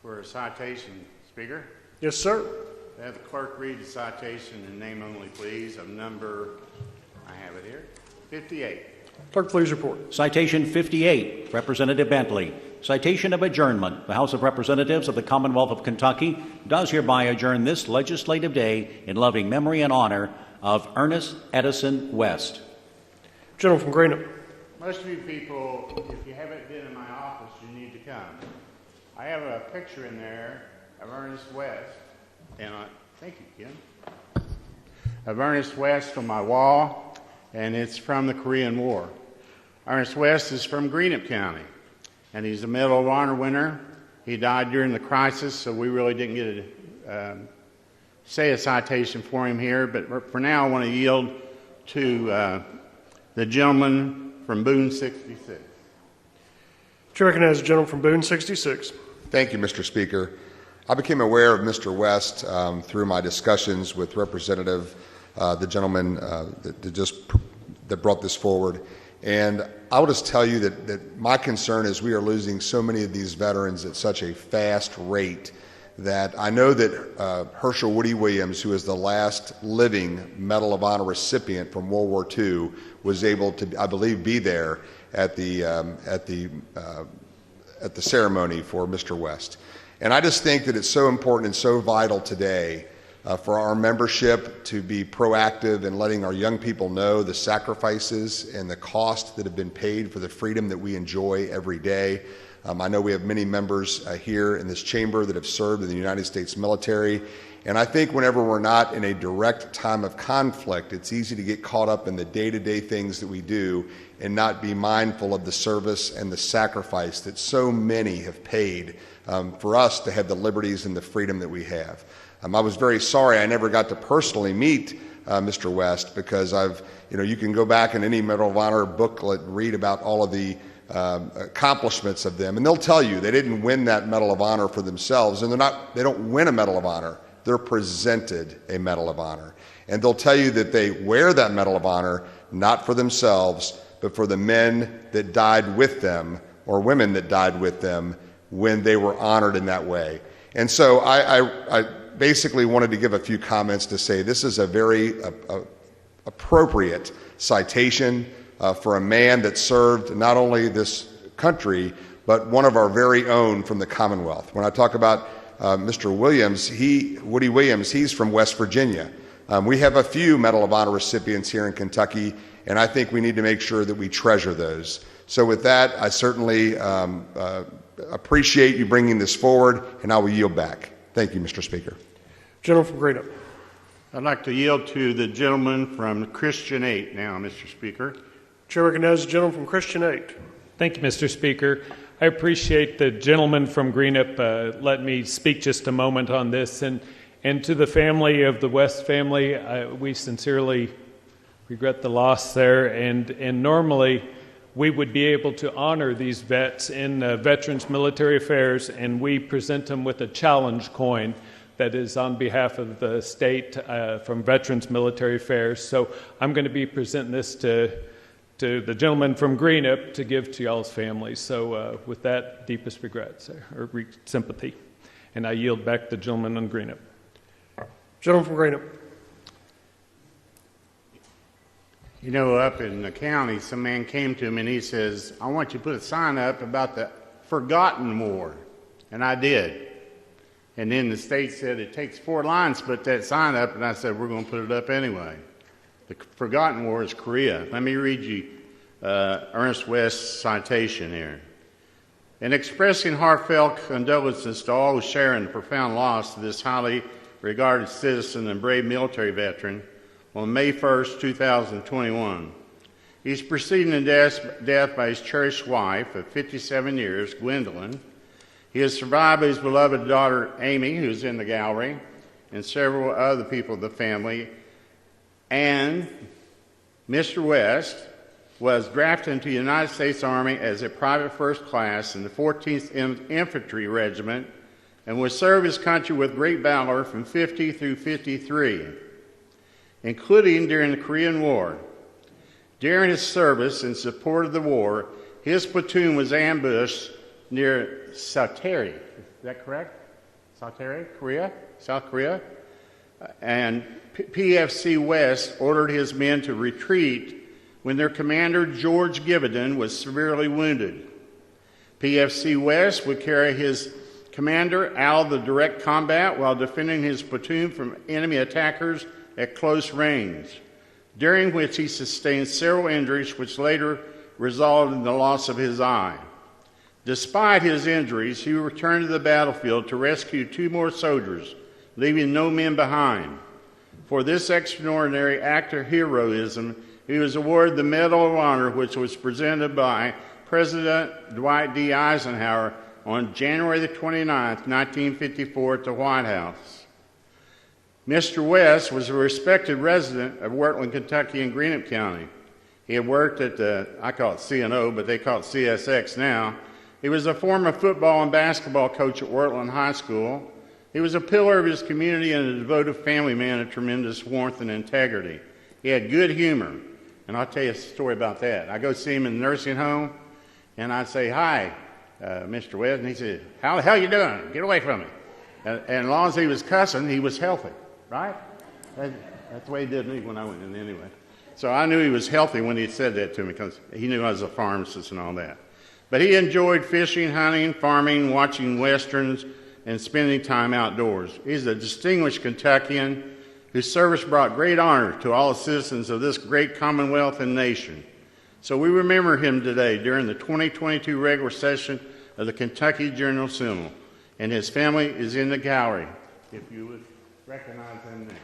for a citation, Speaker. Yes, sir. Have the clerk read the citation in name only, please, of number, I have it here, 58. Clerk, please report. Citation 58, Representative Bentley. Citation of adjournment. The House of Representatives of the Commonwealth of Kentucky does hereby adjourn this legislative day in loving memory and honor of Ernest Edison West. Gentleman from Greenup. Most of you people, if you haven't been in my office, you need to come. I have a picture in there of Ernest West, and thank you, Ken, of Ernest West on my wall, and it's from the Korean War. Ernest West is from Greenup County, and he's a Medal of Honor winner. He died during the crisis, so we really didn't get to say a citation for him here, but for now I want to yield to the gentleman from Boone 66. Chair recognizes the gentleman from Boone 66. Thank you, Mr. Speaker. I became aware of Mr. West through my discussions with Representative, the gentleman that brought this forward. And I will just tell you that my concern is we are losing so many of these veterans at such a fast rate that I know that Herschel Woody Williams, who is the last living Medal of Honor recipient from World War II, was able to, I believe, be there at the ceremony for Mr. West. And I just think that it's so important and so vital today for our membership to be proactive in letting our young people know the sacrifices and the cost that have been paid for the freedom that we enjoy every day. I know we have many members here in this chamber that have served in the United States military, and I think whenever we're not in a direct time of conflict, it's easy to get caught up in the day-to-day things that we do and not be mindful of the service and the sacrifice that so many have paid for us to have the liberties and the freedom that we have. I was very sorry I never got to personally meet Mr. West, because you can go back in any Medal of Honor booklet and read about all of the accomplishments of them, and they'll tell you they didn't win that Medal of Honor for themselves, and they don't win a Medal of Honor. They're presented a Medal of Honor, and they'll tell you that they wear that Medal of Honor not for themselves, but for the men that died with them or women that died with them when they were honored in that way. And so I basically wanted to give a few comments to say this is a very appropriate citation for a man that served not only this country, but one of our very own from the Commonwealth. When I talk about Mr. Williams, Woody Williams, he's from West Virginia. We have a few Medal of Honor recipients here in Kentucky, and I think we need to make sure that we treasure those. So with that, I certainly appreciate you bringing this forward, and I will yield back. Thank you, Mr. Speaker. Gentleman from Greenup. I'd like to yield to the gentleman from Christian 8 now, Mr. Speaker. Chair recognizes the gentleman from Christian 8. Thank you, Mr. Speaker. I appreciate the gentleman from Greenup letting me speak just a moment on this. And to the family of the West family, we sincerely regret the loss there. And normally, we would be able to honor these vets in Veterans Military Affairs, and we present them with a challenge coin that is on behalf of the state from Veterans Military Affairs. So I'm going to be presenting this to the gentleman from Greenup to give to y'all's families. So with that, deepest regrets or sympathy. And I yield back the gentleman on Greenup. Gentleman from Greenup. You know, up in the county, some man came to him and he says, I want you to put a sign up about the forgotten war. And I did. And then the state said, it takes 4 lines to put that sign up. And I said, we're going to put it up anyway. The forgotten war is Korea. Let me read you Ernest West's citation here. In expressing heartfelt condolences to all who share in the profound loss of this highly regarded citizen and brave military veteran, on May 1st, 2021. He's preceded in death by his cherished wife of 57 years, Gwendolyn. He is survived by his beloved daughter, Amy, who's in the gallery, and several other people of the family. And Mr. West was drafted into the United States Army as a private first class in the 14th Infantry Regiment and would serve his country with great valor from 50 through 53. Including during the Korean War. During his service in support of the war, his platoon was ambushed near Citation, Is that correct? Saltaire, Korea? South Korea? And PFC West ordered his men to retreat when their commander, George Givenden, was severely wounded. PFC West would carry his commander out of the direct combat while defending his platoon from enemy attackers at close range, during which he sustained several injuries which later resulted in the loss of his eye. Despite his injuries, he returned to the battlefield to rescue 2 more soldiers, leaving no men behind. For this extraordinary act of heroism, he was awarded the Medal of Honor, which was presented by President Dwight D. Eisenhower on January the 29th, 1954 at the White House. Mr. West was a respected resident of Wheatland, Kentucky and Greenup County. He had worked at the, I call it CNO, but they call it CSX now. He was a former football and basketball coach at Wheatland High School. He was a pillar of his community and a devoted family man of tremendous warmth and integrity. He had good humor, and I'll tell you a story about that. I go see him in the nursing home, and I say, "Hi, Mr. West," and he said, "How the hell you doing? Get away from me." And as long as he was cussing, he was healthy, right? That's the way he did me when I went in anyway. So I knew he was healthy when he said that to me because he knew I was a pharmacist and all that. But he enjoyed fishing, hunting, farming, watching westerns, and spending time outdoors. He's a distinguished Kentuckian whose service brought great honor to all the citizens of this great Commonwealth and nation. So we remember him today during the 2022 regular session of the Kentucky General Assembly, and his family is in the gallery, if you would recognize them there.